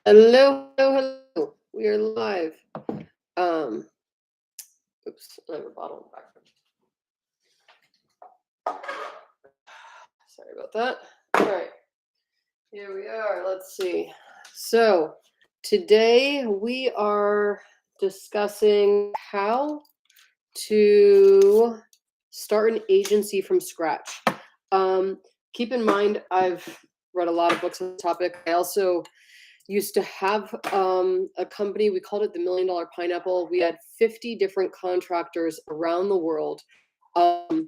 Hello, hello, hello. We are live. Um, oops, I have a bottle in the background. Sorry about that. All right, here we are. Let's see. So, today we are discussing how to start an agency from scratch. Keep in mind, I've read a lot of books on the topic. I also used to have a company. We called it the $1 Million Pineapple. We had 50 different contractors around the world um,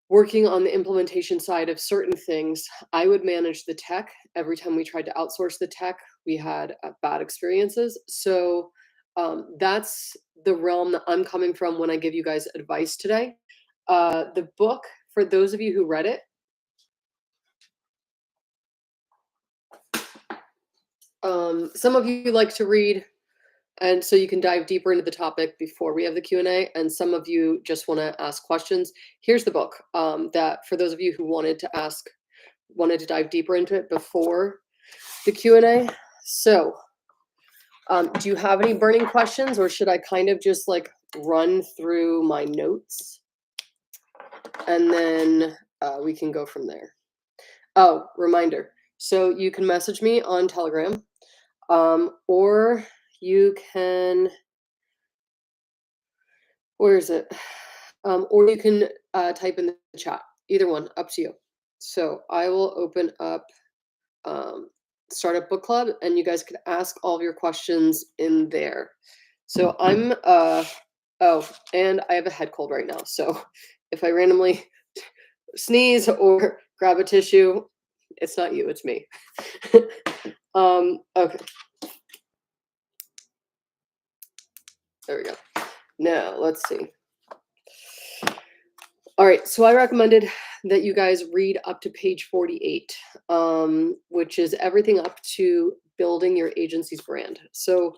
working on the implementation side of certain things. I would manage the tech. Every time we tried to outsource the tech, we had bad experiences. So that's the realm that I'm coming from when I give you guys advice today. The book, for those of you who read it, some of you like to read, and so you can dive deeper into the topic before we have the Q&A, and some of you just want to ask questions. Here's the book that for those of you who wanted to dive deeper into it before the Q&A. So do you have any burning questions, or should I kind of just like run through my notes and then we can go from there? Oh, reminder. So you can message me on Telegram, or you can, where is it? Or you can type in the chat. Either one, up to you. So I will open up Startup Book Club, and you guys can ask all of your questions in there. So I'm, oh, and I have a head cold right now. So if I randomly sneeze or grab a tissue, it's not you, it's me. Okay. There we go. Now, let's see. All right, so I recommended that you guys read up to page 48, which is everything up to building your agency's brand. So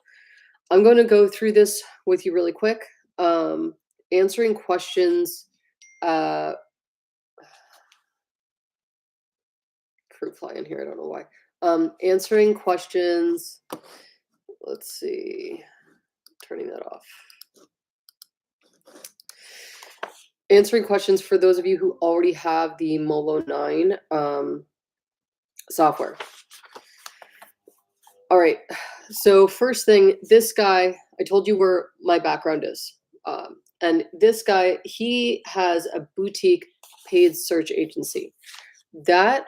I'm going to go through this with you really quick, answering questions. Fruit fly in here, I don't know why. Answering questions. Let's see, turning that off. Answering questions for those of you who already have the Molo 9 software. All right, so first thing, this guy, I told you where my background is. And this guy, he has a boutique paid search agency that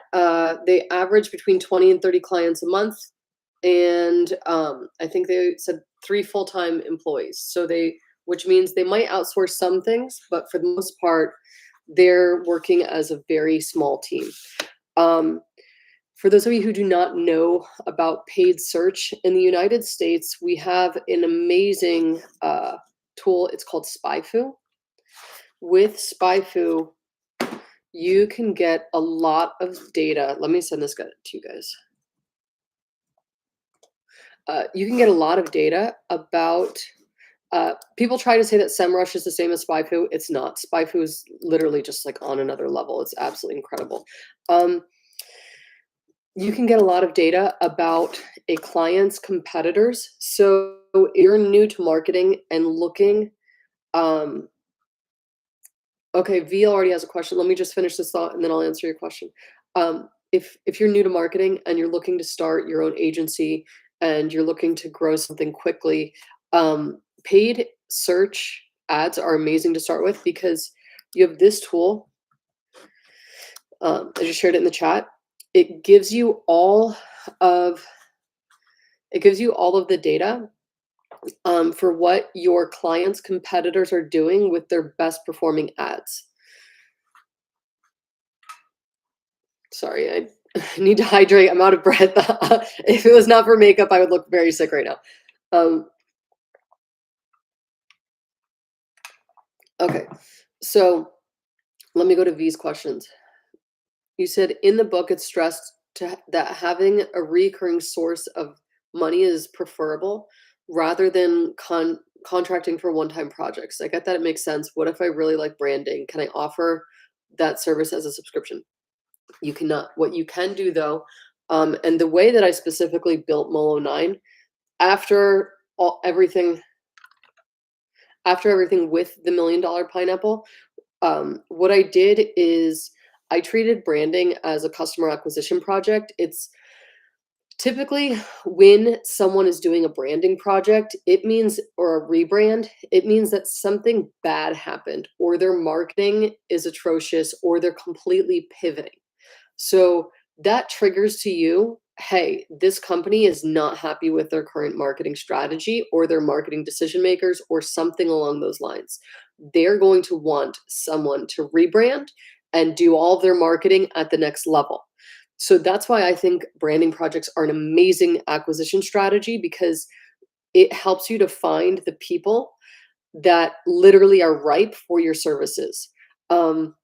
they average between 20 and 30 clients a month. And I think they said 3 full-time employees. So which means they might outsource some things, but for the most part, they're working as a very small team. For those of you who do not know about paid search, in the United States, we have an amazing tool. It's called SpyFu. With SpyFu, you can get a lot of data. Let me send this to you guys. You can get a lot of data about, people try to say that SEMrush is the same as SpyFu. It's not. SpyFu is literally just like on another level. It's absolutely incredible. You can get a lot of data about a client's competitors. So if you're new to marketing and looking, okay, V already has a question. Let me just finish this thought and then I'll answer your question. If you're new to marketing and you're looking to start your own agency and you're looking to grow something quickly, paid search ads are amazing to start with because you have this tool. I just shared it in the chat. It gives you all of the data for what your clients' competitors are doing with their best performing ads. Sorry, I need to hydrate. I'm out of breath. If it was not for makeup, I would look very sick right now. Okay, so let me go to V's questions. You said in the book it's stressed that having a recurring source of money is preferable rather than contracting for one-time projects. I get that, it makes sense. What if I really like branding? Can I offer that service as a subscription? You cannot. What you can do though, And the way that I specifically built Molo 9, after everything with the $1 million pineapple, what I did is I treated branding as a customer acquisition project. It's typically when someone is doing a branding project, it means, or a rebrand, it means that something bad happened, or their marketing is atrocious, or they're completely pivoting. So that triggers to you, hey, this company is not happy with their current marketing strategy or their marketing decision makers or something along those lines. They're going to want someone to rebrand and do all of their marketing at the next level. So that's why I think branding projects are an amazing acquisition strategy, because it helps you to find the people that literally are ripe for your services. Um,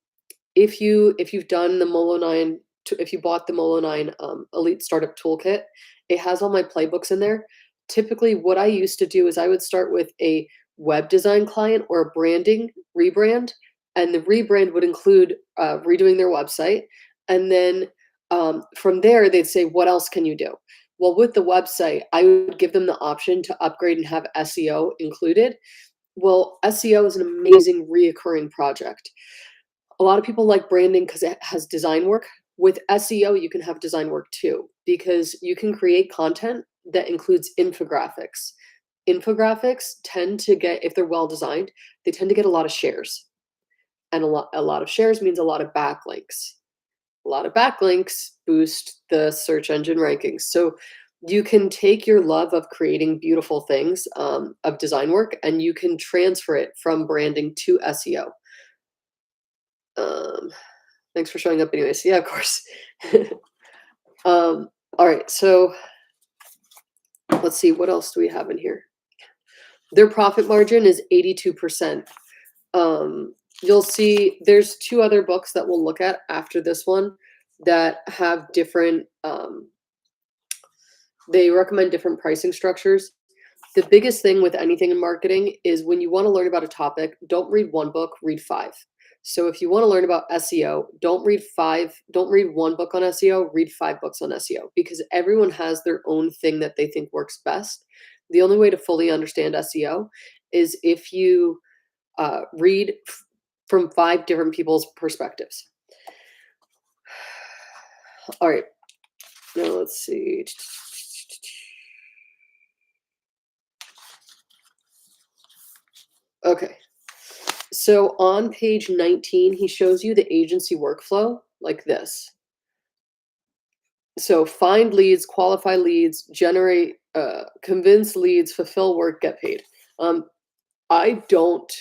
if you've done the Molo 9, if you bought the Molo 9 Elite Startup Toolkit, it has all my playbooks in there. Typically, what I used to do is I would start with a web design client or a branding rebrand, and the rebrand would include redoing their website, and then from there they'd say, "What else can you do?" Well, with the website, I would give them the option to upgrade and have SEO included. Well, SEO is an amazing reoccurring project. A lot of people like branding because it has design work. With SEO, you can have design work too, because you can create content that includes infographics. Infographics tend to get, if they're well designed, they tend to get a lot of shares. And a lot of shares means a lot of backlinks. A lot of backlinks boost the search engine rankings. So you can take your love of creating beautiful things, of design work, and you can transfer it from branding to SEO. Um, Thanks for showing up anyways. Yeah, of course. All right, so let's see, what else do we have in here? Their profit margin is 82%. You'll see there's 2 other books that we'll look at after this one that have different, they recommend different pricing structures. The biggest thing with anything in marketing is when you want to learn about a topic, don't read 1 book, read 5. So if you want to learn about SEO, don't read 1 book on SEO, read 5 books on SEO, because everyone has their own thing that they think works best. The only way to fully understand SEO is if you read from 5 different people's perspectives. All right, now let's see. Okay. So on page 19, he shows you the agency workflow like this. So find leads, qualify leads, generate, convince leads, fulfill work, get paid. I don't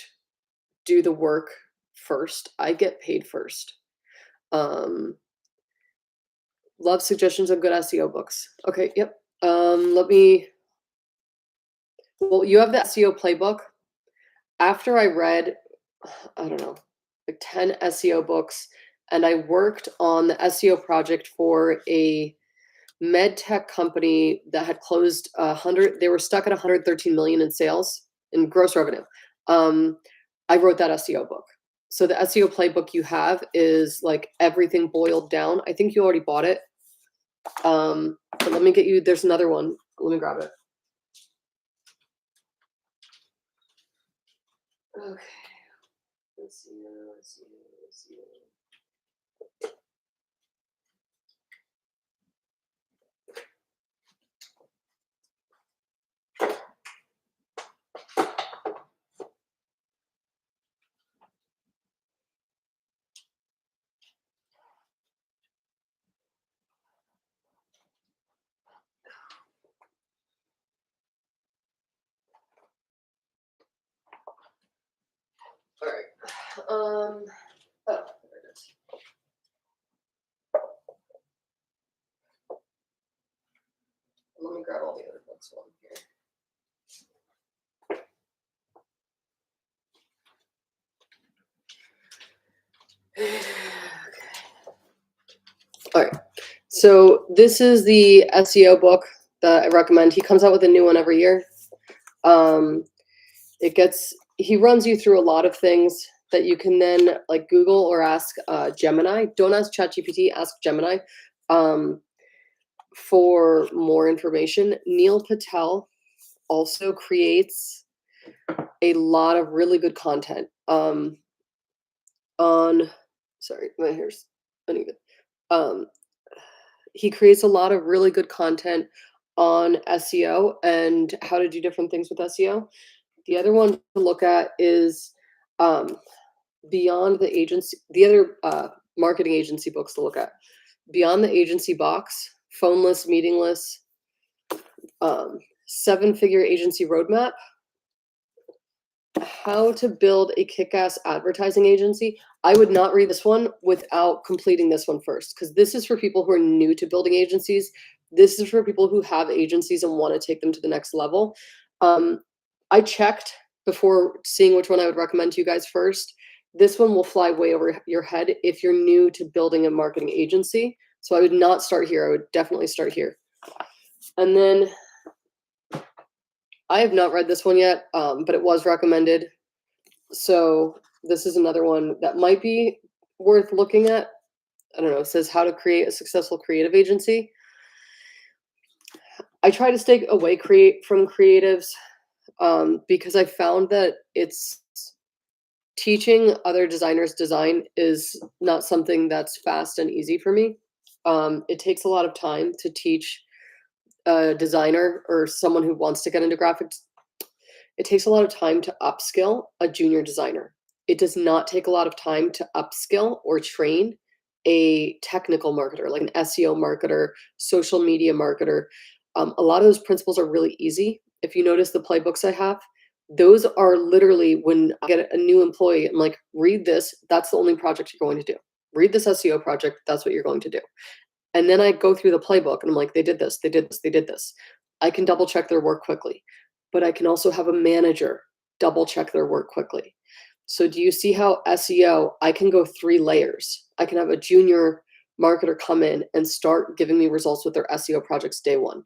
do the work first. I get paid first. Love suggestions on good SEO books. Okay, yep. Well, you have the SEO playbook. After I read, I don't know, like 10 SEO books, and I worked on the SEO project for a med tech company that had closed 100, they were stuck at 113 million in sales, in gross revenue. I wrote that SEO book. So the SEO playbook you have is like everything boiled down. I think you already bought it. But let me get you, there's another one. Let me grab it. Okay. Let's see. All right. Oh, there it is. Let me grab all the other books while I'm here. Okay. All right. So this is the SEO book that I recommend. He comes out with a new one every year. He runs you through a lot of things that you can then like Google or ask Gemini. Don't ask ChatGPT, ask Gemini. for more information, Neil Patel also creates a lot of really good content on, sorry, my hair's uneven. Um, he creates a lot of really good content on SEO and how to do different things with SEO. The other one to look at is um, Beyond the Agency, the other marketing agency books to look at. Beyond the Agency Box, Phoneless, Meetingless, Seven-Figure Agency Roadmap, How to Build a Kick-Ass Advertising Agency. I would not read this one without completing this one first, because this is for people who are new to building agencies. This is for people who have agencies and want to take them to the next level. I checked before seeing which one I would recommend to you guys first. This one will fly way over your head if you're new to building a marketing agency. So I would not start here. I would definitely start here. And then I have not read this one yet, but it was recommended. So this is another one that might be worth looking at. I don't know. It says How to Create a Successful Creative Agency. I try to stay away from creatives because I found that it's teaching other designers design is not something that's fast and easy for me. It takes a lot of time to teach a designer or someone who wants to get into graphics. It takes a lot of time to upskill a junior designer. It does not take a lot of time to upskill or train a technical marketer, like an SEO marketer, social media marketer. A lot of those principles are really easy. If you notice the playbooks I have, those are literally when I get a new employee, I'm like, read this. That's the only project you're going to do. Read this SEO project. That's what you're going to do. And then I go through the playbook and I'm like, they did this, they did this, they did this. I can double check their work quickly, but I can also have a manager double check their work quickly. So do you see how SEO, I can go 3 layers. I can have a junior marketer come in and start giving me results with their SEO projects day 1.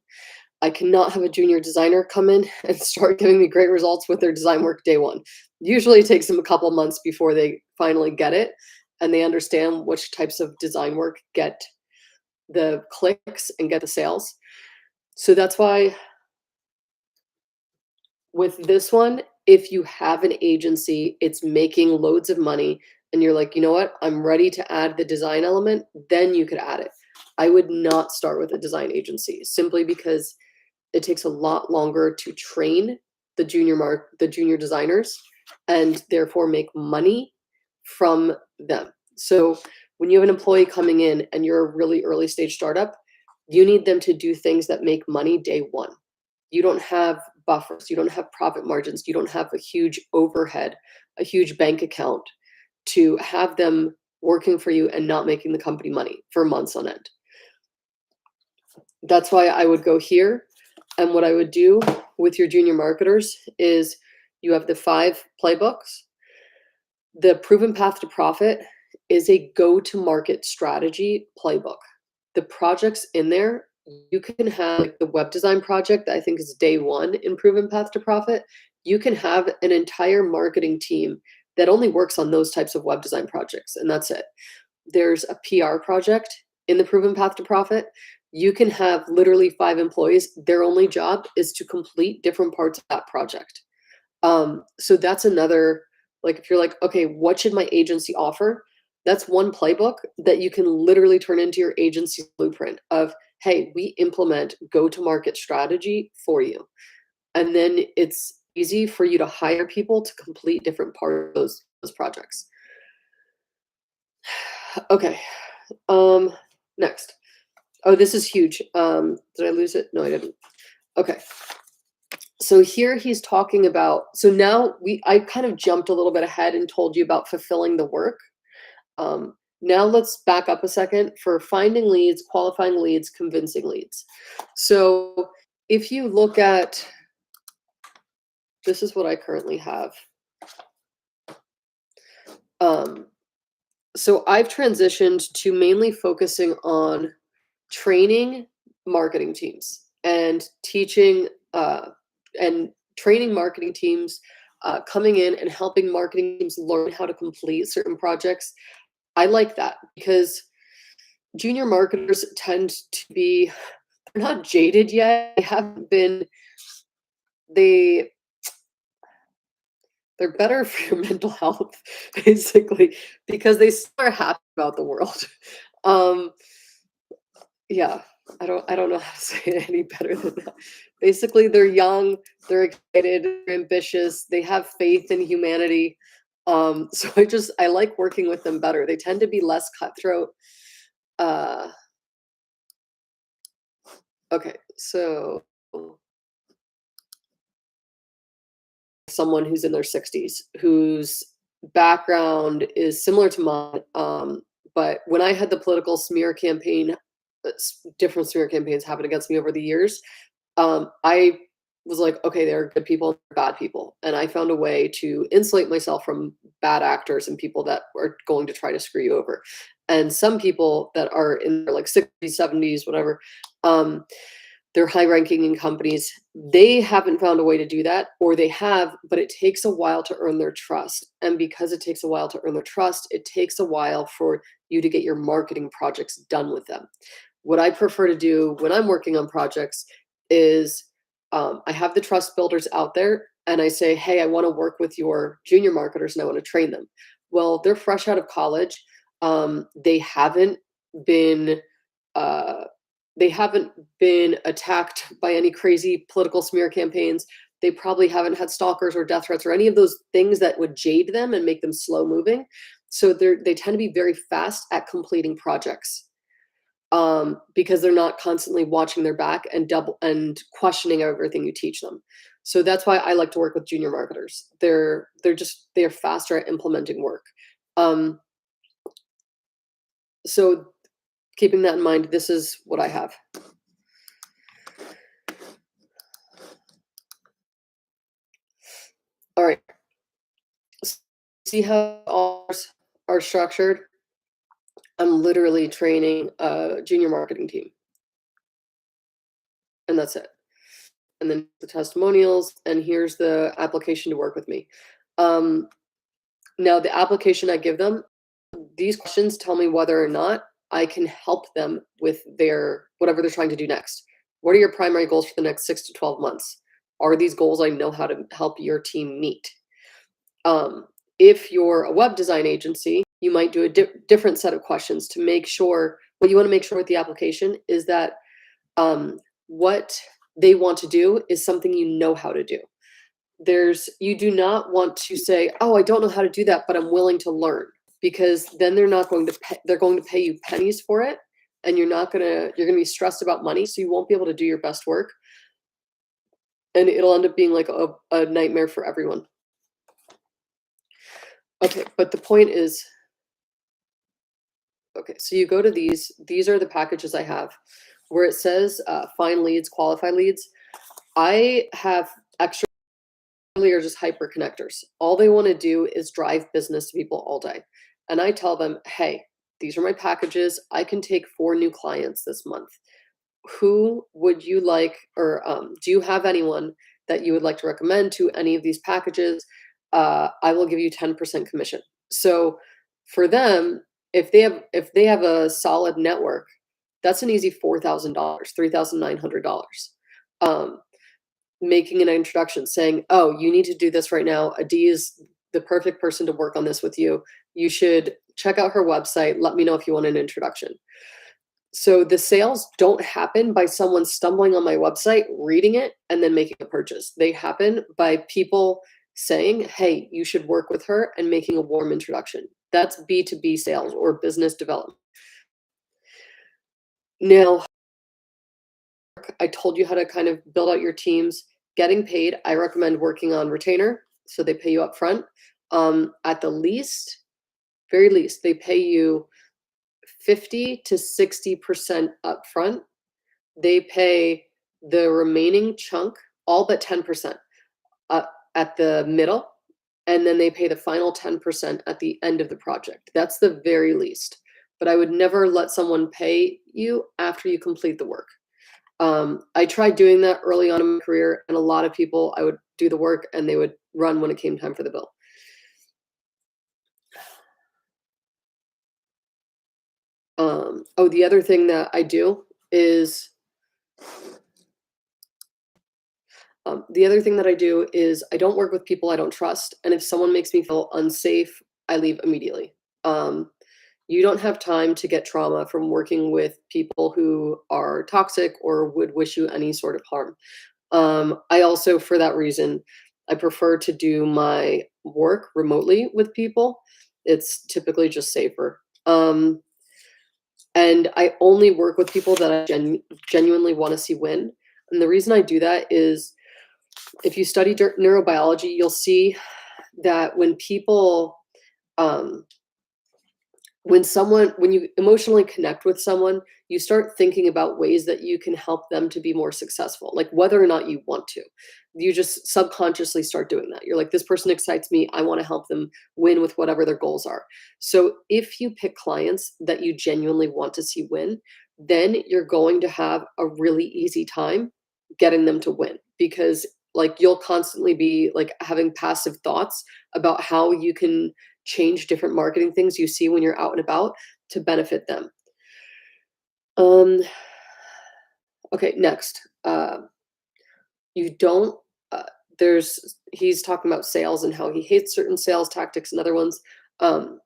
I cannot have a junior designer come in and start giving me great results with their design work day 1. Usually it takes them a couple months before they finally get it and they understand which types of design work get the clicks and get the sales. So that's why with this one, if you have an agency, it's making loads of money and you're like, you know what, I'm ready to add the design element, then you could add it. I would not start with a design agency simply because it takes a lot longer to train the junior designers and therefore make money from them. So when you have an employee coming in and you're a really early stage startup, you need them to do things that make money day 1. You don't have buffers, you don't have profit margins, you don't have a huge overhead, a huge bank account to have them working for you and not making the company money for months on end. That's why I would go here. And what I would do with your junior marketers is you have the 5 playbooks. The Proven Path to Profit is a go-to-market strategy playbook. The projects in there, you can have like the web design project that I think is day 1 in Proven Path to Profit. You can have an entire marketing team that only works on those types of web design projects, and that's it. There's a PR project in the Proven Path to Profit. You can have literally 5 employees. Their only job is to complete different parts of that project. So that's another, like if you're like, okay, what should my agency offer? That's one playbook that you can literally turn into your agency blueprint of, hey, we implement go-to-market strategy for you. And then it's easy for you to hire people to complete different parts of those projects. Okay. Next. Oh, this is huge. Did I lose it? No, I didn't. Okay. So here he's talking about, so now I kind of jumped a little bit ahead and told you about fulfilling the work. Now let's back up a second for finding leads, qualifying leads, convincing leads. So if you look at, this is what I currently have. So I've transitioned to mainly focusing on training marketing teams and teaching and training marketing teams, coming in and helping marketing teams learn how to complete certain projects. I like that because junior marketers tend to be they're not jaded yet. They haven't been they they're better for your mental health, basically, because they still are happy about the world. Um, yeah, I don't know how to say it any better than that. Basically, they're young, they're excited, they're ambitious, they have faith in humanity. So I like working with them better. They tend to be less cutthroat. Uh, okay, so someone who's in their 60s whose background is similar to mine. But when I had the political smear campaign, different smear campaigns happened against me over the years. I was like, okay, there are good people and bad people. And I found a way to insulate myself from bad actors and people that are going to try to screw you over. And some people that are in their like 60s, 70s, whatever, um, they're high ranking in companies. They haven't found a way to do that, or they have, but it takes a while to earn their trust. And because it takes a while to earn their trust, it takes a while for you to get your marketing projects done with them. What I prefer to do when I'm working on projects is I have the trust builders out there and I say, hey, I want to work with your junior marketers and I want to train them. Well, they're fresh out of college. They haven't been uh, they haven't been attacked by any crazy political smear campaigns. They probably haven't had stalkers or death threats or any of those things that would jade them and make them slow moving. So they tend to be very fast at completing projects because they're not constantly watching their back and double and questioning everything you teach them. So that's why I like to work with junior marketers. They're faster at implementing work. Um, so keeping that in mind, this is what I have. All right. See how ours are structured? I'm literally training a junior marketing team, and that's it. And then the testimonials, and here's the application to work with me. Um, Now, the application I give them, these questions tell me whether or not I can help them with their whatever they're trying to do next. What are your primary goals for the next 6 to 12 months? Are these goals I know how to help your team meet? Um, if you're a web design agency, you might do a different set of questions to make sure what you want to make sure with the application is that what they want to do is something you know how to do. You do not want to say, oh, I don't know how to do that, but I'm willing to learn, because then they're going to pay you pennies for it, and you're going to be stressed about money, so you won't be able to do your best work, and it'll end up being like a nightmare for everyone. Okay, but the point is, okay, so you go to these are the packages I have where it says find leads, qualify leads. I have extra are just hyper connectors. All they want to do is drive business to people all day. And I tell them, hey, these are my packages. I can take 4 new clients this month. Who would you like, or do you have anyone that you would like to recommend to any of these packages? I will give you 10% commission. So for them, if they have a solid network, that's an easy $4,000, $3,900. Um, Making an introduction, saying, oh, you need to do this right now. Adi is the perfect person to work on this with you. You should check out her website. Let me know if you want an introduction. So the sales don't happen by someone stumbling on my website, reading it, and then making a purchase. They happen by people saying, hey, you should work with her, and making a warm introduction. That's B2B sales or business development. Now, I told you how to kind of build out your teams. Getting paid, I recommend working on retainer, so they pay you up front. At the very least, they pay you 50 to 60% upfront. They pay the remaining chunk, all but 10%, at the middle, and then they pay the final 10% at the end of the project. That's the very least. But I would never let someone pay you after you complete the work. I tried doing that early on in my career, and a lot of people, I would do the work and they would run when it came time for the bill. Oh, the other thing that I do is The other thing that I do is I don't work with people I don't trust, and if someone makes me feel unsafe, I leave immediately. Um, you don't have time to get trauma from working with people who are toxic or would wish you any sort of harm. I also, for that reason, I prefer to do my work remotely with people. It's typically just safer. And I only work with people that I genuinely want to see win. And the reason I do that is if you study neurobiology, you'll see that um, when you emotionally connect with someone, you start thinking about ways that you can help them to be more successful, like whether or not you want to. You just subconsciously start doing that. You're like, this person excites me. I want to help them win with whatever their goals are. So if you pick clients that you genuinely want to see win, then you're going to have a really easy time getting them to win because like you'll constantly be like having passive thoughts about how you can change different marketing things you see when you're out and about to benefit them. Um, okay, next. You don't, uh, he's talking about sales and how he hates certain sales tactics and other ones. Um,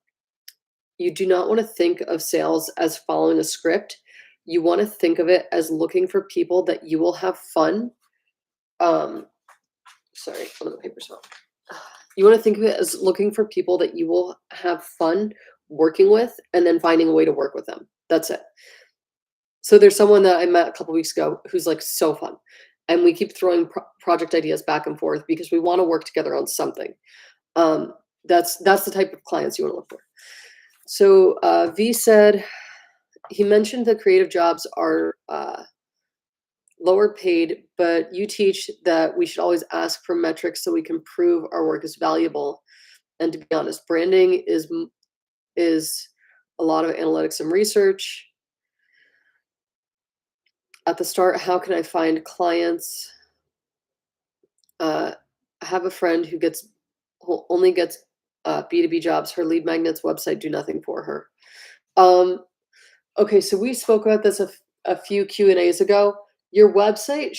you do not want to think of sales as following a script. You want to think of it as looking for people that you will have fun. Um, sorry, one of the papers fell. You want to think of it as looking for people that you will have fun working with and then finding a way to work with them. That's it. So there's someone that I met a couple weeks ago who's like so fun. And we keep throwing project ideas back and forth because we want to work together on something. Um, that's the type of clients you want to look for. So V said he mentioned the creative jobs are lower paid, but you teach that we should always ask for metrics so we can prove our work is valuable. And to be honest, branding is a lot of analytics and research. At the start, how can I find clients? I have a friend who only gets B2B jobs. Her lead magnets website do nothing for her. Okay, so we spoke about this a few Q&As ago. Your website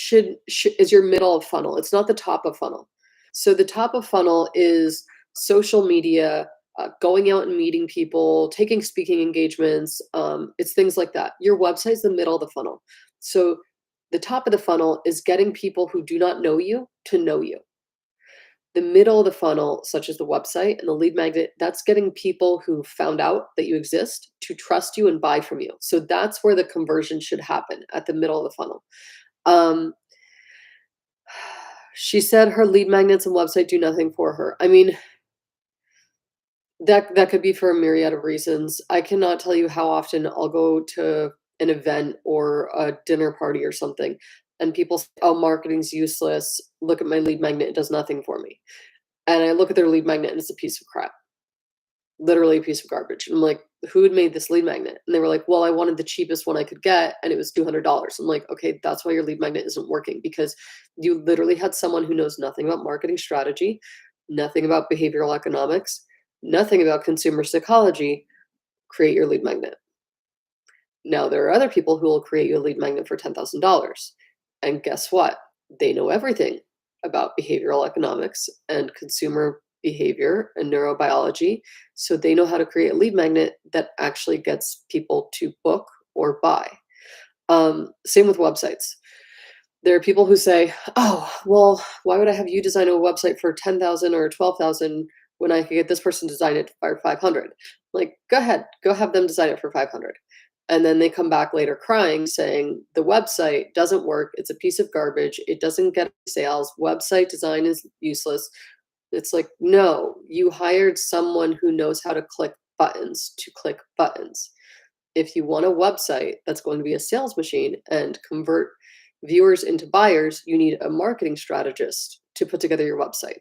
is your middle of funnel. It's not the top of funnel. So the top of funnel is social media, going out and meeting people, taking speaking engagements. It's things like that. Your website's the middle of the funnel. So the top of the funnel is getting people who do not know you to know you. The middle of the funnel, such as the website and the lead magnet, that's getting people who found out that you exist to trust you and buy from you. So that's where the conversion should happen, at the middle of the funnel. She said her lead magnets and website do nothing for her. I mean, that could be for a myriad of reasons. I cannot tell you how often I'll go to an event or a dinner party or something, and people say, "Oh, marketing's useless. Look at my lead magnet; it does nothing for me." And I look at their lead magnet, and it's a piece of crap, literally a piece of garbage. And I'm like, "Who had made this lead magnet?" And they were like, "Well, I wanted the cheapest one I could get, and it was $200." I'm like, "Okay, that's why your lead magnet isn't working because you literally had someone who knows nothing about marketing strategy, nothing about behavioral economics, nothing about consumer psychology, create your lead magnet." Now, there are other people who will create you a lead magnet for $10,000. And guess what? They know everything about behavioral economics and consumer behavior and neurobiology. So they know how to create a lead magnet that actually gets people to book or buy. Same with websites. There are people who say, "Oh, well, why would I have you design a website for 10,000 or 12,000 when I could get this person to design it for 500?" Like, go ahead, go have them design it for 500. And then they come back later crying saying the website doesn't work. It's a piece of garbage. It doesn't get sales. Website design is useless. It's like, no, you hired someone who knows how to click buttons to click buttons. If you want a website that's going to be a sales machine and convert viewers into buyers, you need a marketing strategist to put together your website.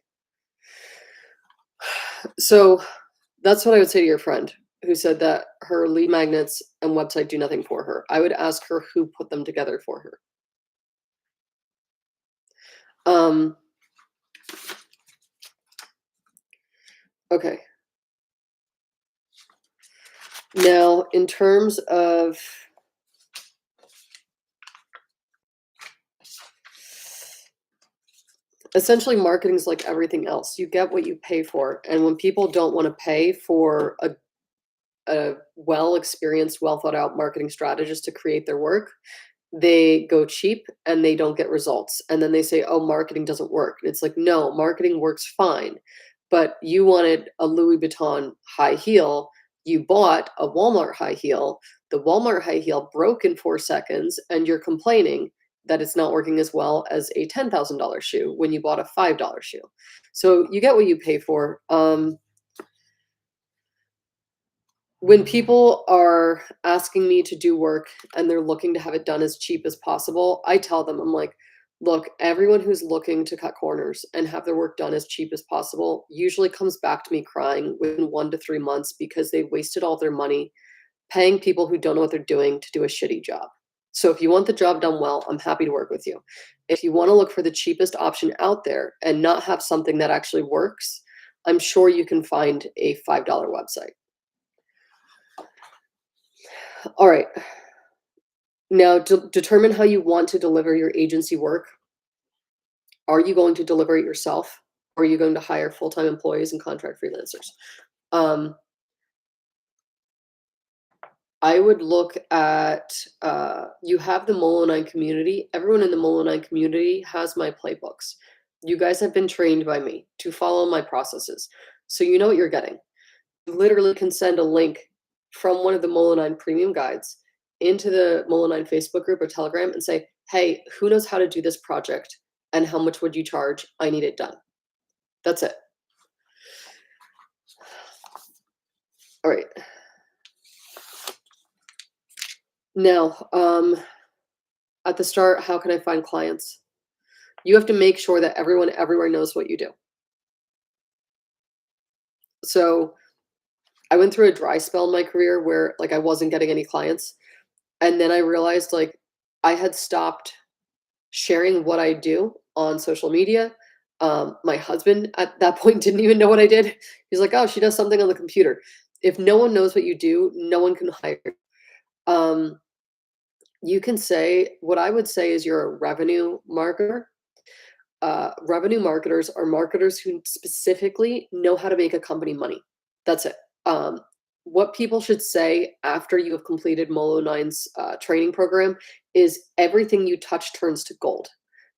So that's what I would say to your friend who said that her lead magnets and website do nothing for her. I would ask her who put them together for her. Okay. Now, in terms of essentially marketing is like everything else. You get what you pay for. And when people don't want to pay for a well experienced, well thought out marketing strategist to create their work, they go cheap and they don't get results. And then they say, oh, marketing doesn't work. And it's like, no, marketing works fine. But you wanted a Louis Vuitton high heel. You bought a Walmart high heel. The Walmart high heel broke in 4 seconds, and you're complaining that it's not working as well as a $10,000 shoe when you bought a $5 shoe. So you get what you pay for. When people are asking me to do work and they're looking to have it done as cheap as possible, I tell them, I'm like, look, everyone who's looking to cut corners and have their work done as cheap as possible usually comes back to me crying within 1 to 3 months because they wasted all their money paying people who don't know what they're doing to do a shitty job. So if you want the job done well, I'm happy to work with you. If you want to look for the cheapest option out there and not have something that actually works, I'm sure you can find a $5 website. All right. Now, determine how you want to deliver your agency work. Are you going to deliver it yourself? Or are you going to hire full-time employees and contract freelancers? I would look at, you have the Molo9 community. Everyone in the Molo9 community has my playbooks. You guys have been trained by me to follow my processes. So you know what you're getting. You literally can send a link from one of the Molo9 premium guides into the Molo9 Facebook group or Telegram and say, hey, who knows how to do this project and how much would you charge? I need it done. That's it. All right. Now, at the start, how can I find clients? You have to make sure that everyone everywhere knows what you do. So I went through a dry spell in my career where like I wasn't getting any clients. And then I realized like I had stopped sharing what I do on social media. My husband at that point didn't even know what I did. He's like, oh, she does something on the computer. If no one knows what you do, no one can hire you. You can say, what I would say is you're a revenue marketer. Revenue marketers are marketers who specifically know how to make a company money. That's it. What people should say after you have completed Molo9's training program is everything you touch turns to gold.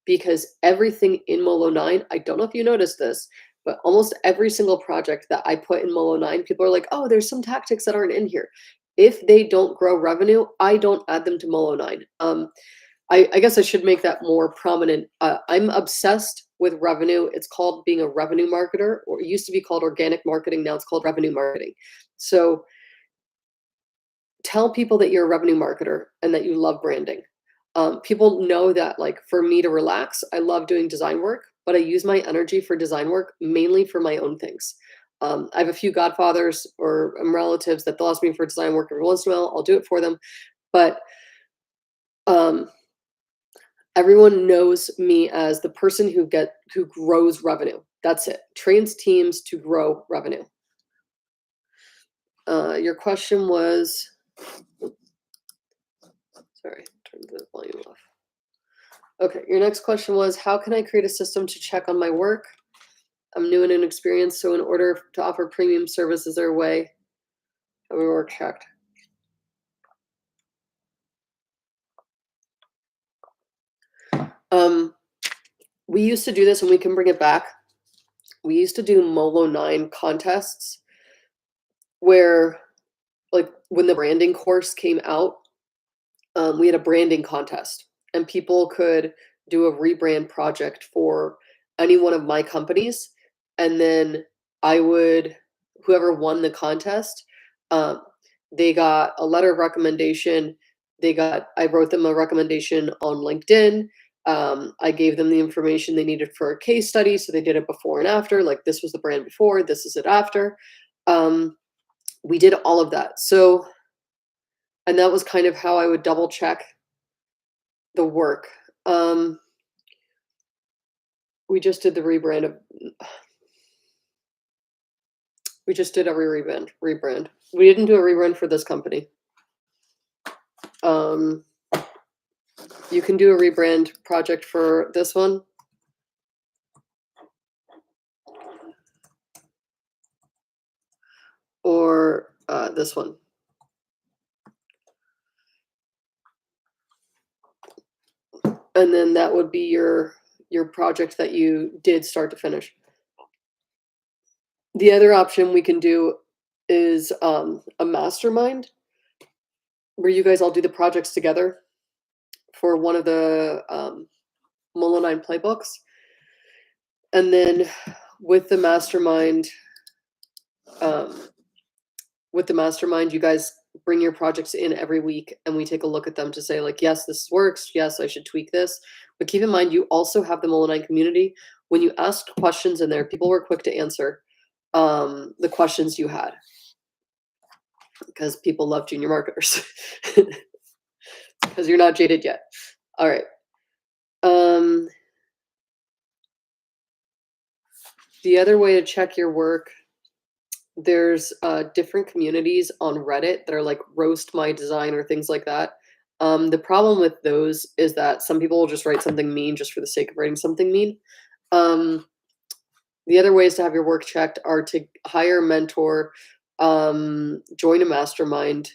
Because everything in Molo9, I don't know if you noticed this, but almost every single project that I put in Molo9, people are like, oh, there's some tactics that aren't in here. If they don't grow revenue, I don't add them to Molo9. I guess I should make that more prominent. I'm obsessed with revenue. It's called being a revenue marketer, or it used to be called organic marketing. Now it's called revenue marketing. So tell people that you're a revenue marketer and that you love branding. People know that like for me to relax, I love doing design work, but I use my energy for design work mainly for my own things. I have a few godfathers or relatives that they'll ask me for design work every once in a while. I'll do it for them. But everyone knows me as the person who grows revenue. That's it. Trains teams to grow revenue. Your question was, sorry, turn the volume off. Okay, your next question was, how can I create a system to check on my work? I'm new and inexperienced, so in order to offer premium service, is there a way that we work checked? We used to do this and we can bring it back. We used to do Molo9 contests where like when the branding course came out, we had a branding contest and people could do a rebrand project for any one of my companies. And then whoever won the contest, they got a letter of recommendation. I wrote them a recommendation on LinkedIn. I gave them the information they needed for a case study. So they did it before and after, like this was the brand before, this is it after. We did all of that. So, and that was kind of how I would double check the work. We just did the rebrand. We just did every rebrand. We didn't do a rebrand for this company. You can do a rebrand project for this one. or this one. And then that would be your project that you did start to finish. The other option we can do is a mastermind where you guys all do the projects together for one of the Mull9 playbooks. And then with the mastermind, you guys bring your projects in every week and we take a look at them to say like, yes, this works. Yes, I should tweak this. But keep in mind, you also have the Mull9 community. When you asked questions in there, people were quick to answer the questions you had because people love junior marketers because you're not jaded yet. All right. The other way to check your work, there's different communities on Reddit that are like roast my design or things like that. The problem with those is that some people will just write something mean just for the sake of writing something mean. The other ways to have your work checked are to hire a mentor, join a mastermind.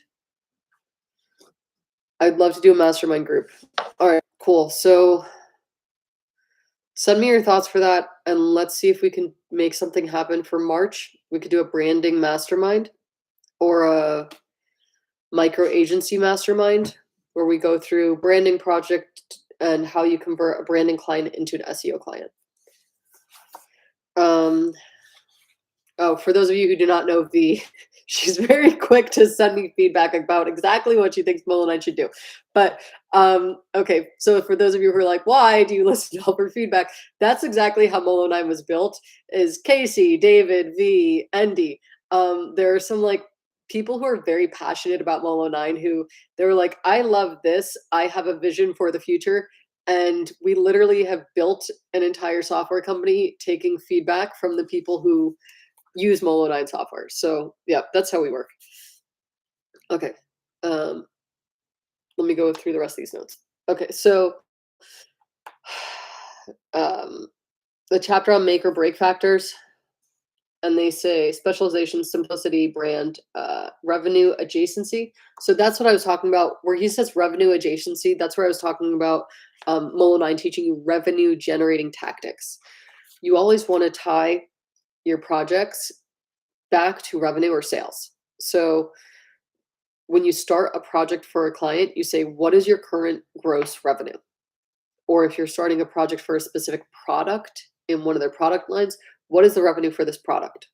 I'd love to do a mastermind group. All right, cool. So send me your thoughts for that, and let's see if we can make something happen for March. We could do a branding mastermind or a micro agency mastermind where we go through branding project and how you convert a branding client into an SEO client. Oh, for those of you who do not know V, she's very quick to send me feedback about exactly what she thinks Mull9 should do. But okay, so for those of you who are like, why do you listen to all her feedback? That's exactly how Mull9 was built. Is Casey, David, V, Andy. There are some like people who are very passionate about Mull9 who they're like, I love this. I have a vision for the future. And we literally have built an entire software company taking feedback from the people who use Mull9 software. So yeah, that's how we work. Okay. Let me go through the rest of these notes. Okay, so the chapter on make or break factors, and they say specialization, simplicity, brand, revenue adjacency. So that's what I was talking about. Where he says revenue adjacency, that's where I was talking about Mull9 teaching you revenue generating tactics. You always want to tie your projects back to revenue or sales. So when you start a project for a client, you say, what is your current gross revenue? Or if you're starting a project for a specific product in one of their product lines, what is the revenue for this product?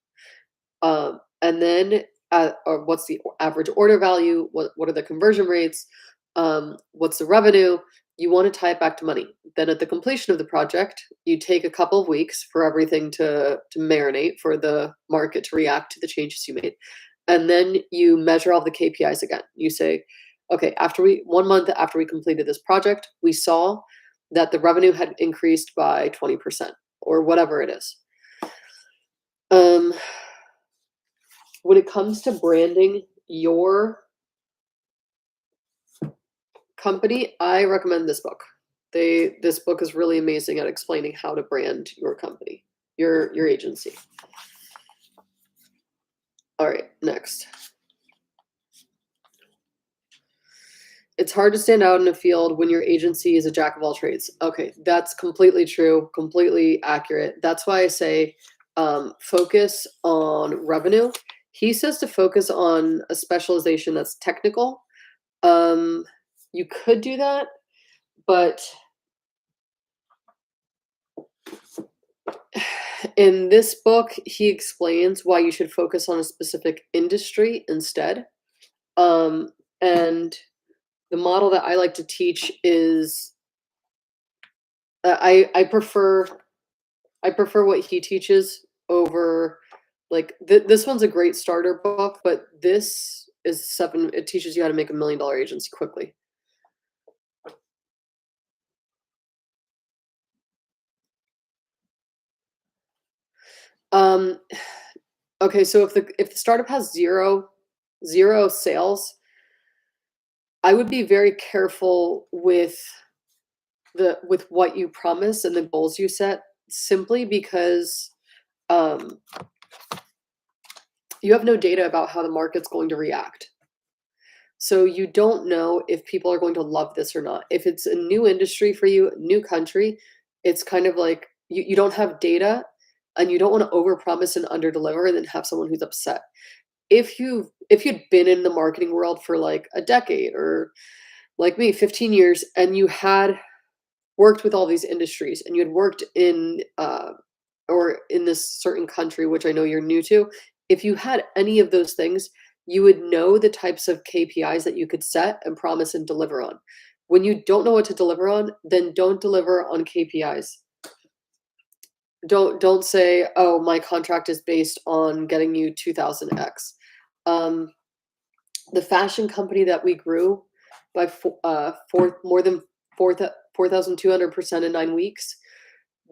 And then or what's the average order value? What are the conversion rates? What's the revenue? You want to tie it back to money. Then at the completion of the project, you take a couple of weeks for everything to marinate, for the market to react to the changes you made. And then you measure all the KPIs again. You say, okay, 1 month after we completed this project, we saw that the revenue had increased by 20% or whatever it is. When it comes to branding your company, I recommend this book. This book is really amazing at explaining how to brand your company, your agency. All right, next. It's hard to stand out in a field when your agency is a jack of all trades. Okay, that's completely true, completely accurate. That's why I say focus on revenue. He says to focus on a specialization that's technical. You could do that, but in this book, he explains why you should focus on a specific industry instead. And the model that I like to teach is I prefer what he teaches over like this one's a great starter book, but this is it teaches you how to make $1 million agency quickly. Okay, so if the startup has zero sales, I would be very careful with what you promise and the goals you set, simply because you have no data about how the market's going to react. So you don't know if people are going to love this or not. If it's a new industry for you, new country, it's kind of like you don't have data and you don't want to overpromise and underdeliver and then have someone who's upset. If you'd been in the marketing world for like a decade or like me, 15 years, and you had worked with all these industries and you had worked in or in this certain country, which I know you're new to, if you had any of those things, you would know the types of KPIs that you could set and promise and deliver on. When you don't know what to deliver on, then don't deliver on KPIs. Don't say, "Oh, my contract is based on getting you 2000x." Um, the fashion company that we grew by more than 4,200% in 9 weeks,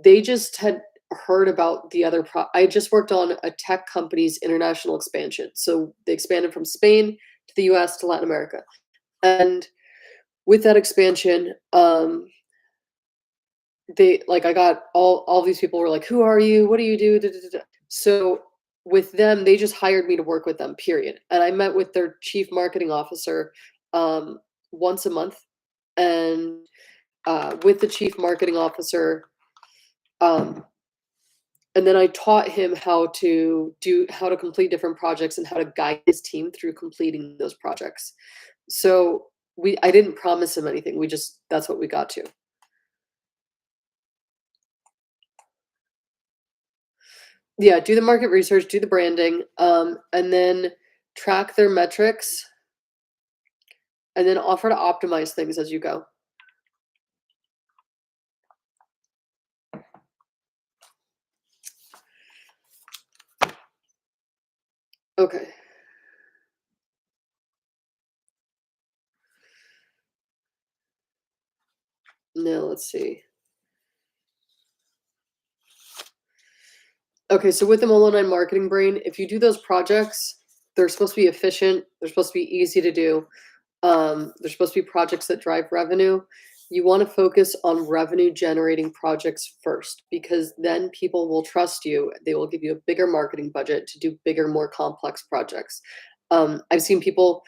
they just had heard about the other I just worked on a tech company's international expansion. So they expanded from Spain to the US to Latin America. And with that expansion, they like I got all these people were like, "Who are you? What do you do?" Da, da, da, da. So with them, they just hired me to work with them, period. And I met with their chief marketing officer um, once a month. And with the chief marketing officer, um, and then I taught him how to complete different projects and how to guide his team through completing those projects. So I didn't promise him anything. That's what we got to. Yeah, do the market research, do the branding, and then track their metrics, and then offer to optimize things as you go. Okay. Now let's see. Okay, so with the online marketing brain, if you do those projects, they're supposed to be efficient. They're supposed to be easy to do. They're supposed to be projects that drive revenue. You want to focus on revenue generating projects first because then people will trust you. They will give you a bigger marketing budget to do bigger, more complex projects. I've seen people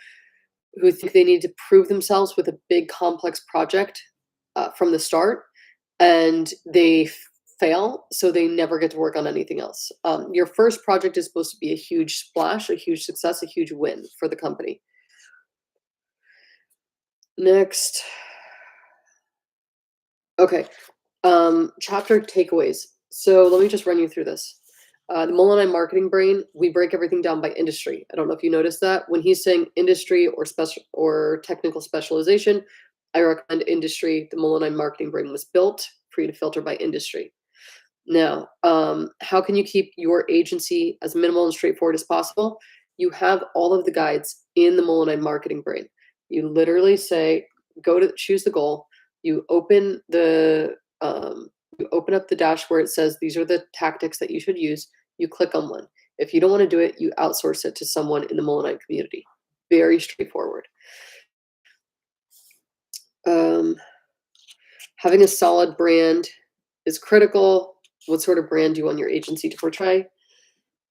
who think they need to prove themselves with a big, complex project from the start, and they fail, so they never get to work on anything else. Your first project is supposed to be a huge splash, a huge success, a huge win for the company. Next. Okay. Chapter takeaways. So let me just run you through this. The Mullen marketing brain, we break everything down by industry. I don't know if you noticed that. When he's saying industry or special or technical specialization, I recommend industry. The Mullen marketing brain was built for you to filter by industry. Now, how can you keep your agency as minimal and straightforward as possible? You have all of the guides in the Mullen marketing brain. You literally say, go to choose the goal. You open you open up the dash where it says these are the tactics that you should use. You click on one. If you don't want to do it, you outsource it to someone in the Mullen community. Very straightforward. Having a solid brand is critical. What sort of brand do you want your agency to portray?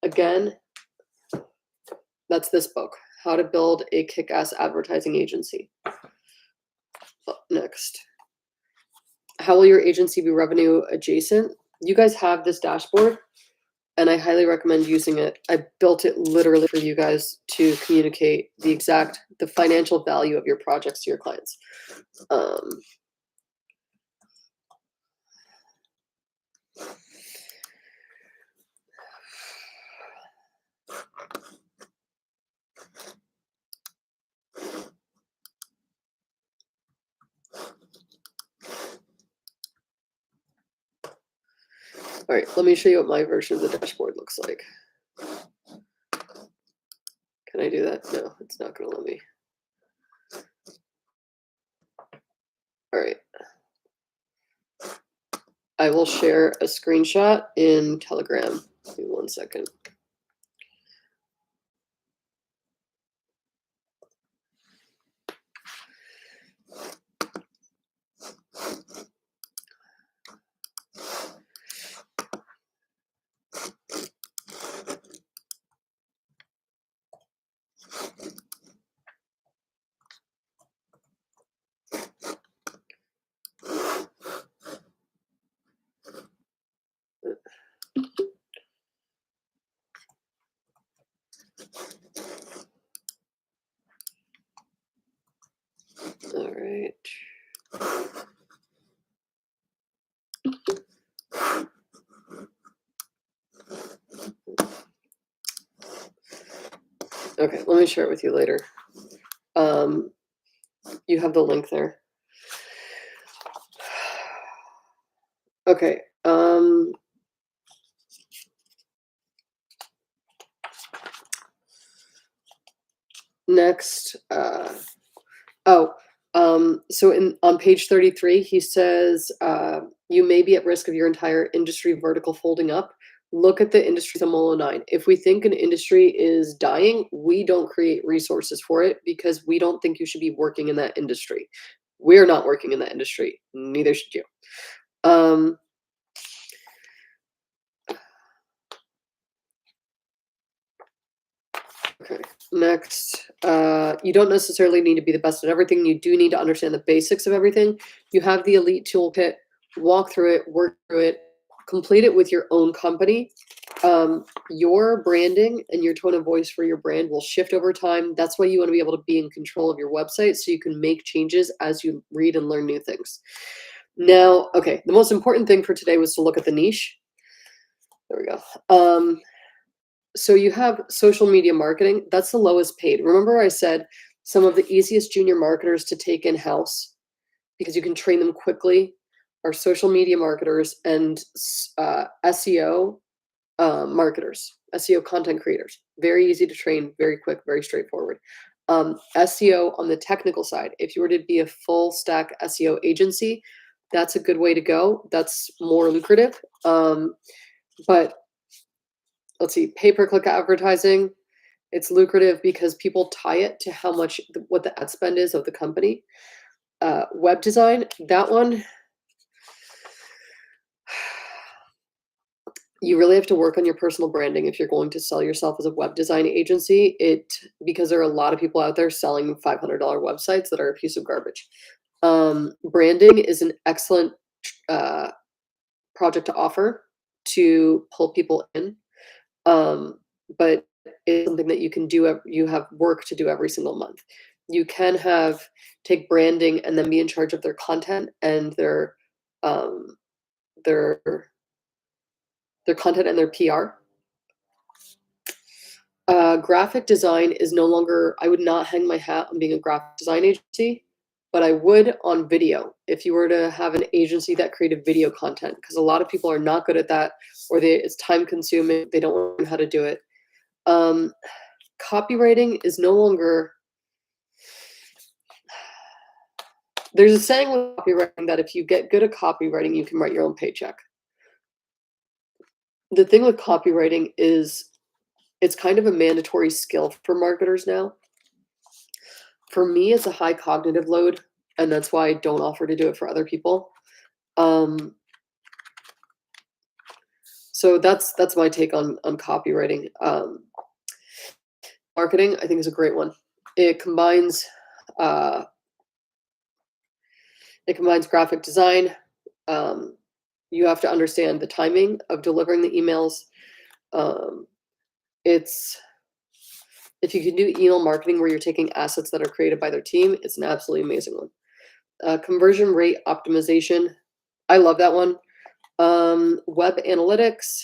Again, that's this book, How to Build a Kick-Ass Advertising Agency. Next. How will your agency be revenue adjacent? You guys have this dashboard, and I highly recommend using it. I built it literally for you guys to communicate the financial value of your projects to your clients. All right, let me show you what my version of the dashboard looks like. Can I do that? No, it's not going to let me. All right. I will share a screenshot in Telegram. Give me 1 second. Okay, let me share it with you later. You have the link there. Okay. Next. So on page 33, he says, you may be at risk of your entire industry vertical folding up. Look at the industries on Molo 9. If we think an industry is dying, we don't create resources for it because we don't think you should be working in that industry. We're not working in that industry. Neither should you. Okay, next. You don't necessarily need to be the best at everything. You do need to understand the basics of everything. You have the elite toolkit. Walk through it, work through it, complete it with your own company. Your branding and your tone of voice for your brand will shift over time. That's why you want to be able to be in control of your website so you can make changes as you read and learn new things. Now, okay, the most important thing for today was to look at the niche. There we go. So you have social media marketing. That's the lowest paid. Remember I said some of the easiest junior marketers to take in-house because you can train them quickly are social media marketers and SEO marketers, SEO content creators. Very easy to train, very quick, very straightforward. SEO on the technical side, if you were to be a full stack SEO agency, that's a good way to go. That's more lucrative. But let's see, pay-per-click advertising, it's lucrative because people tie it to how much, what the ad spend is of the company. Web design, that one, you really have to work on your personal branding if you're going to sell yourself as a web design agency. Because there are a lot of people out there selling $500 websites that are a piece of garbage. Branding is an excellent project to offer to pull people in. But it's something that you can do. You have work to do every single month. You can take branding and then be in charge of their content and their content and their PR. Graphic design is no longer, I would not hang my hat on being a graphic design agency, but I would on video if you were to have an agency that created video content, because a lot of people are not good at that, or it's time consuming. They don't learn how to do it. Copywriting is no longer, there's a saying with copywriting that if you get good at copywriting, you can write your own paycheck. The thing with copywriting is it's kind of a mandatory skill for marketers now. For me, it's a high cognitive load, and that's why I don't offer to do it for other people. So that's my take on copywriting. Marketing, I think, is a great one. It combines graphic design. You have to understand the timing of delivering the emails. If you can do email marketing where you're taking assets that are created by their team, it's an absolutely amazing one. Conversion rate optimization, I love that one. Web analytics,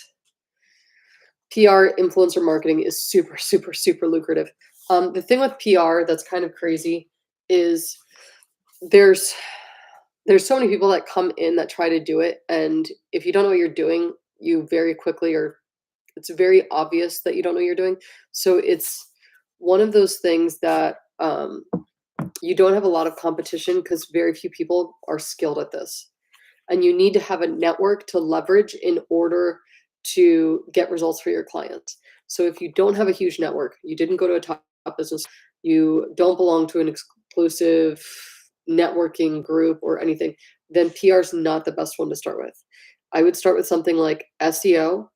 PR, influencer marketing is super, super, super lucrative. The thing with PR that's kind of crazy is there's so many people that come in that try to do it, and if you don't know what you're doing, you very quickly it's very obvious that you don't know what you're doing. So it's one of those things that you don't have a lot of competition because very few people are skilled at this. And you need to have a network to leverage in order to get results for your clients. So if you don't have a huge network, you didn't go to a top business, you don't belong to an exclusive networking group or anything, then PR is not the best one to start with. I would start with something like SEO,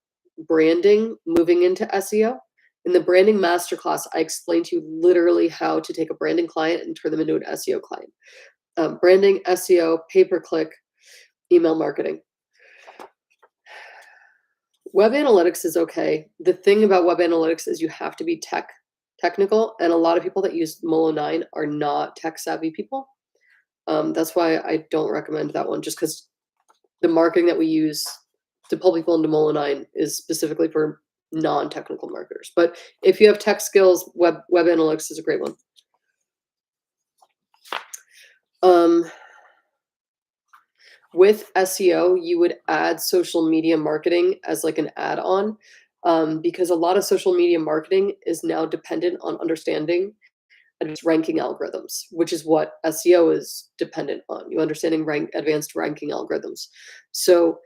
branding, moving into SEO. In the branding masterclass, I explained to you literally how to take a branding client and turn them into an SEO client. Branding, SEO, pay-per-click, email marketing. Web analytics is okay. The thing about web analytics is you have to be technical, and a lot of people that use Molo 9 are not tech-savvy people. That's why I don't recommend that one, just because the marketing that we use to pull people into Molo 9 is specifically for non-technical marketers. But if you have tech skills, web analytics is a great one. With SEO, you would add social media marketing as like an add-on, because a lot of social media marketing is now dependent on understanding advanced ranking algorithms, which is what SEO is dependent on. You understanding advanced ranking algorithms. So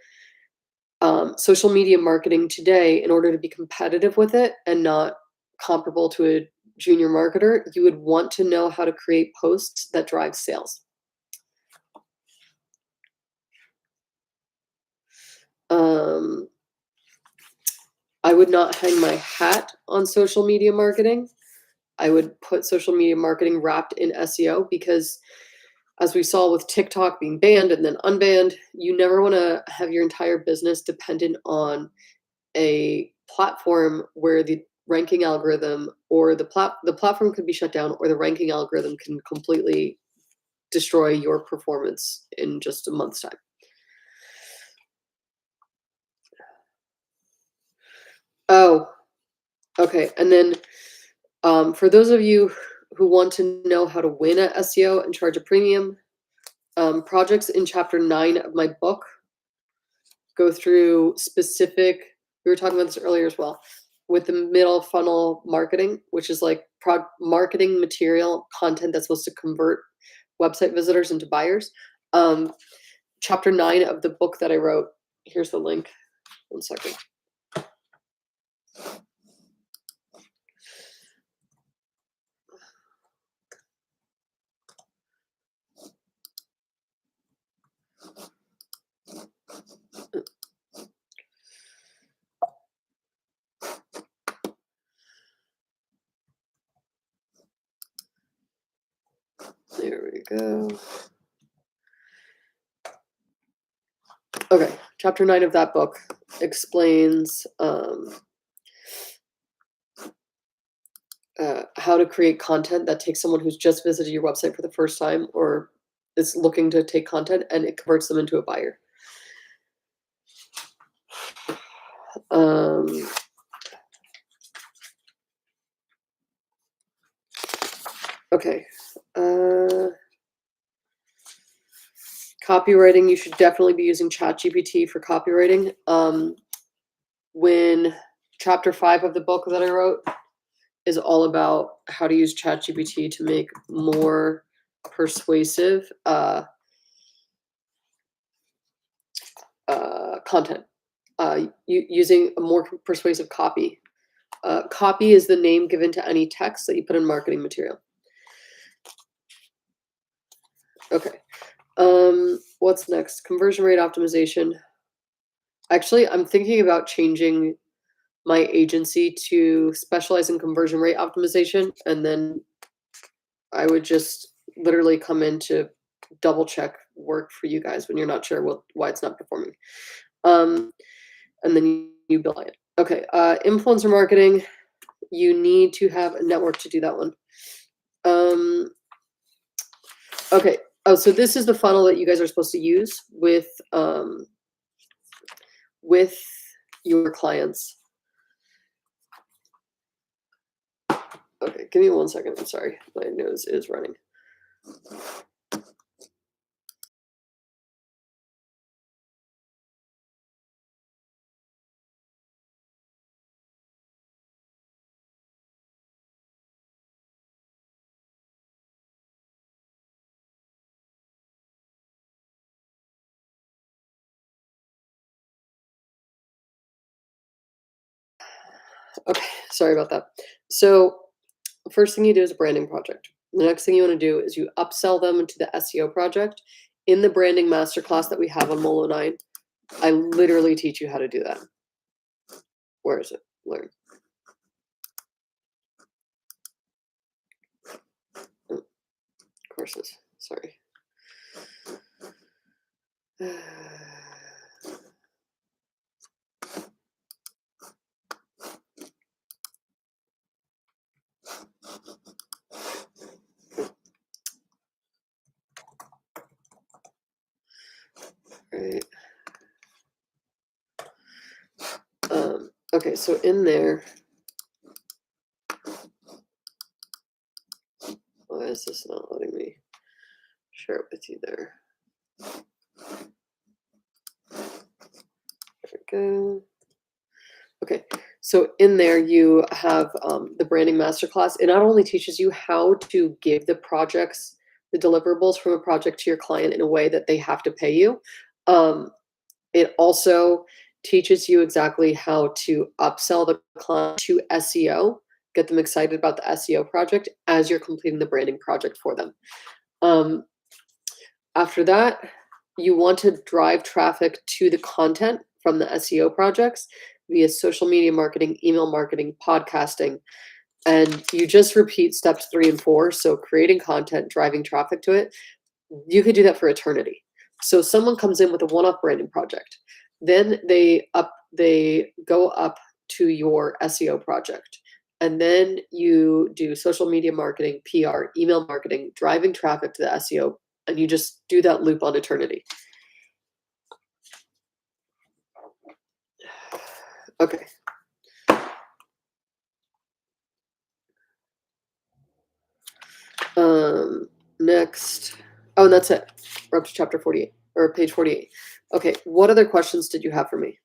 social media marketing today, in order to be competitive with it and not comparable to a junior marketer, you would want to know how to create posts that drive sales. I would not hang my hat on social media marketing. I would put social media marketing wrapped in SEO because, as we saw with TikTok being banned and then unbanned, you never want to have your entire business dependent on a platform where the ranking algorithm or the platform could be shut down, or the ranking algorithm can completely destroy your performance in just a month's time. Oh, okay. And then for those of you who want to know how to win at SEO and charge a premium, projects in chapter 9 of my book go through specific, we were talking about this earlier as well, with the middle funnel marketing, which is like marketing material content that's supposed to convert website visitors into buyers. Chapter 9 of the book that I wrote, here's the link, 1 second. There we go. Okay, chapter 9 of that book explains how to create content that takes someone who's just visited your website for the first time or is looking to take content, and it converts them into a buyer. Okay. Copywriting, you should definitely be using ChatGPT for copywriting. When chapter 5 of the book that I wrote is all about how to use ChatGPT to make more persuasive content, using a more persuasive copy. Copy is the name given to any text that you put in marketing material. Okay. What's next? Conversion rate optimization. Actually, I'm thinking about changing my agency to specialize in conversion rate optimization, and then I would just literally come in to double check work for you guys when you're not sure why it's not performing. And then you bill it. Okay, influencer marketing. You need to have a network to do that one. Okay. Oh, so this is the funnel that you guys are supposed to use with your clients. Okay, give me 1 second. I'm sorry. My nose is running. Okay, sorry about that. So first thing you do is a branding project. The next thing you want to do is you upsell them into the SEO project. In the branding masterclass that we have on Molo 9, I literally teach you how to do that. Where is it? Learn. Courses. Sorry. Right. Okay, so in there, why is this not letting me share it with you there? There we go. Okay, so in there you have the branding masterclass. It not only teaches you how to give the projects, the deliverables from a project to your client in a way that they have to pay you. Um, it also teaches you exactly how to upsell the client to SEO, get them excited about the SEO project as you're completing the branding project for them. Um, After that, you want to drive traffic to the content from the SEO projects via social media marketing, email marketing, podcasting, and you just repeat steps 3 and 4. So creating content, driving traffic to it. You could do that for eternity. So someone comes in with a one-off branding project, then they go up to your SEO project. And then you do social media marketing, PR, email marketing, driving traffic to the SEO, and you just do that loop on eternity. Okay. Next. Oh, and that's it. We're up to chapter 48 or page 48. Okay. What other questions did you have for me?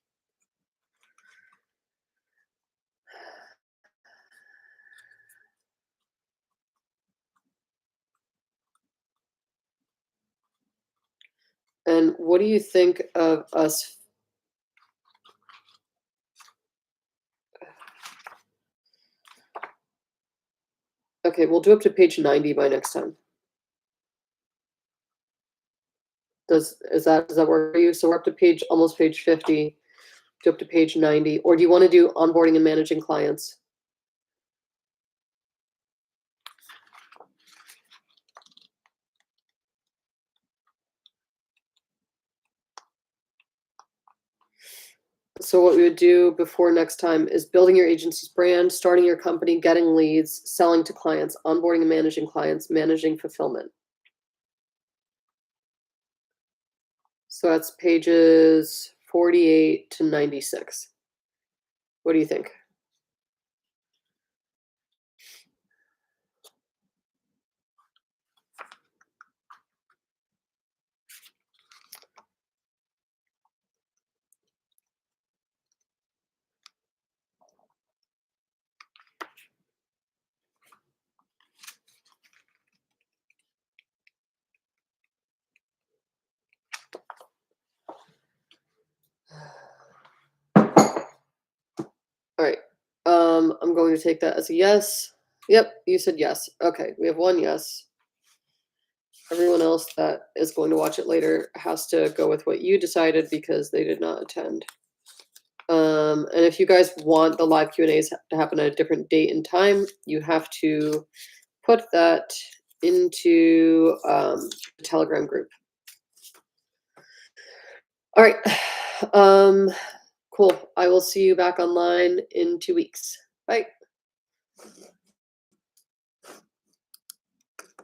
And what do you think of us? Okay, we'll do up to page 90 by next time. Does that work for you? So we're up to almost page 50, to up to page 90. Or do you want to do onboarding and managing clients? So what we would do before next time is building your agency's brand, starting your company, getting leads, selling to clients, onboarding and managing clients, managing fulfillment. So that's pages 48 to 96. What do you think? All right. I'm going to take that as a yes. Yep, you said yes. Okay, we have one yes. Everyone else that is going to watch it later has to go with what you decided because they did not attend. And if you guys want the live Q&As to happen at a different date and time, you have to put that into the Telegram group. All right. Cool. I will see you back online in 2 weeks. Bye.